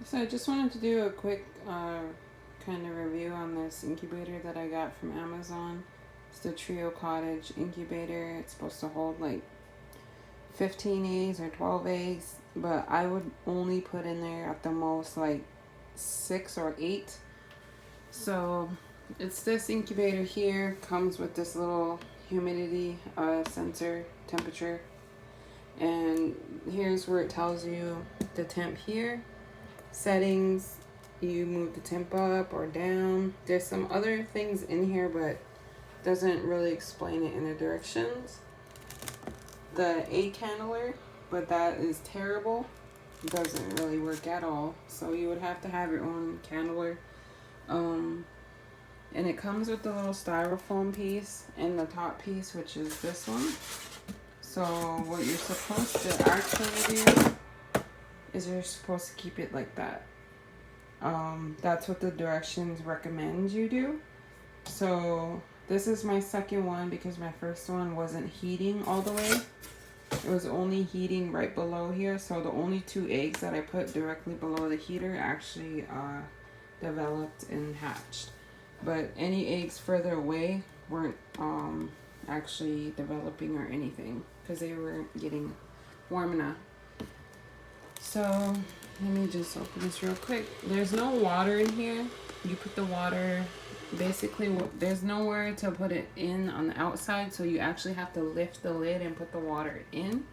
So I just wanted to do a quick kind of review on this incubator that I got from Amazon. It's the Trio Cottage incubator. It's supposed to hold like 15 eggs or 12 eggs, but I would only put in there at the most like 6 or 8. So it's this incubator here, comes with this little humidity sensor temperature, and here's where it tells you the temp here. Settings, you move the temp up or down. There's some other things in here, but doesn't really explain it in the directions. The egg handler, but that is terrible. Doesn't really work at all. So you would have to have your own candler. And it comes with the little styrofoam piece and the top piece, which is this one. So what you're supposed to actually do is you're supposed to keep it like that. That's what the directions recommend you do. So this is my second one because my first one wasn't heating all the way. It was only heating right below here. So the only 2 eggs that I put directly below the heater actually developed and hatched. But any eggs further away weren't actually developing or anything because they weren't getting warm enough. So let me just open this real quick. There's no water in here. You put the water, basically there's nowhere to put it in on the outside, so you actually have to lift the lid and put the water in.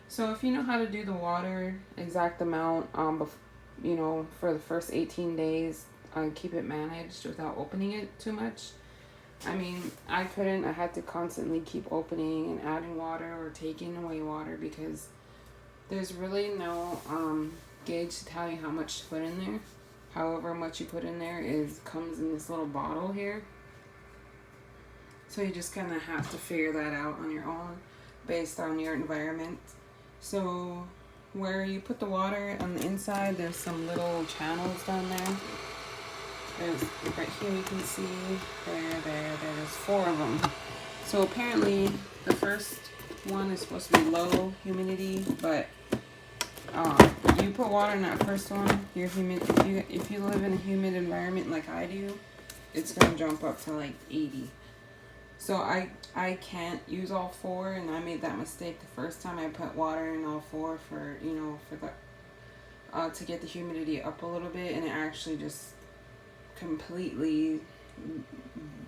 So if you know how to do the water exact amount, for the first 18 days, keep it managed without opening it too much. I mean, I couldn't. I had to constantly keep opening and adding water or taking away water because there's really no gauge to tell you how much to put in there. However much you put in there comes in this little bottle here. So you just kind of have to figure that out on your own based on your environment. So where you put the water on the inside, there's some little channels down there. There's right here you can see there's 4 of them. So apparently the first one is supposed to be low humidity, but you put water in that first one, your humid if you live in a humid environment like I do, it's gonna jump up to like 80. So I can't use all 4, and I made that mistake the first time. I put water in all 4 for the to get the humidity up a little bit, and it actually just completely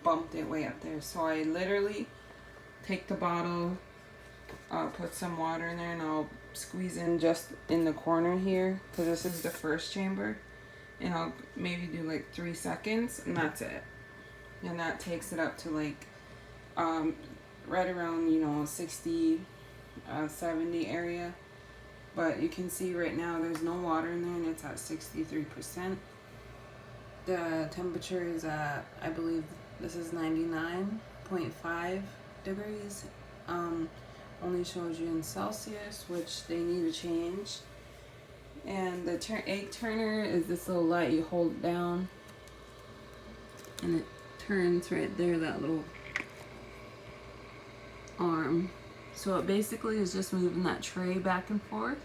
bumped it way up there. So I literally take the bottle, put some water in there, and I'll squeeze in just in the corner here because this is the first chamber, and I'll maybe do like 3 seconds, and that's it. And that takes it up to like right around 60 70 area. But you can see right now there's no water in there, and it's at 63%. The temperature is at, I believe this is 99.5 degrees. Only shows you in Celsius, which they need to change. And the egg turner is this little light. You hold it down and it turns right there, that little arm. So it basically is just moving that tray back and forth,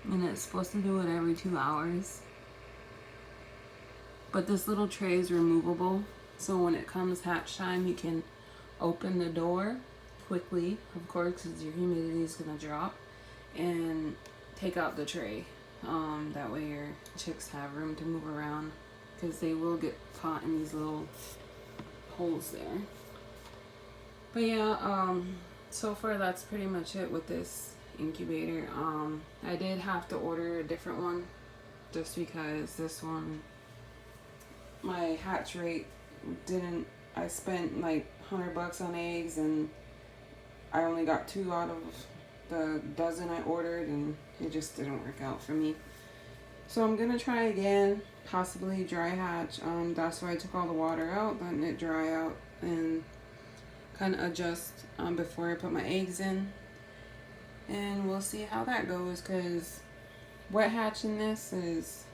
and it's supposed to do it every 2 hours. But this little tray is removable, so when it comes hatch time, you can open the door quickly, of course, because your humidity is going to drop, and take out the tray. That way your chicks have room to move around, because they will get caught in these little holes there. But yeah, so far that's pretty much it with this incubator. I did have to order a different one just because this one, my hatch rate didn't, I spent like $100 on eggs, and I only got 2 out of the dozen I ordered, and it just didn't work out for me. So I'm gonna try again, possibly dry hatch. That's why I took all the water out, letting it dry out, and kind of adjust before I put my eggs in. And we'll see how that goes, because wet hatching this is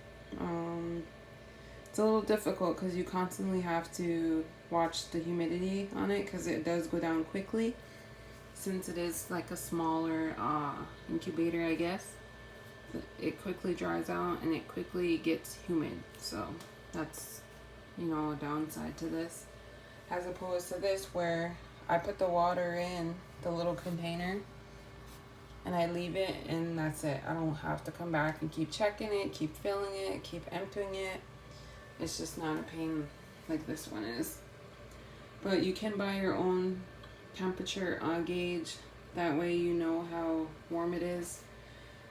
it's a little difficult because you constantly have to watch the humidity on it, because it does go down quickly since it is like a smaller incubator, I guess. it quickly dries out and it quickly gets humid. So that's, you know, a downside to this, as opposed to this where I put the water in the little container and I leave it and that's it. I don't have to come back and keep checking it, keep filling it, keep emptying it. It's just not a pain like this one is. But you can buy your own temperature gauge. That way you know how warm it is.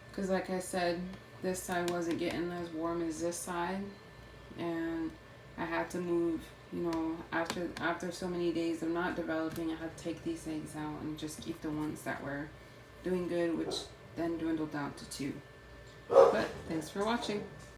Because like I said, this side wasn't getting as warm as this side. And I had to move, you know, after so many days of not developing, I had to take these eggs out and just keep the ones that were doing good, which then dwindled down to 2. But thanks for watching.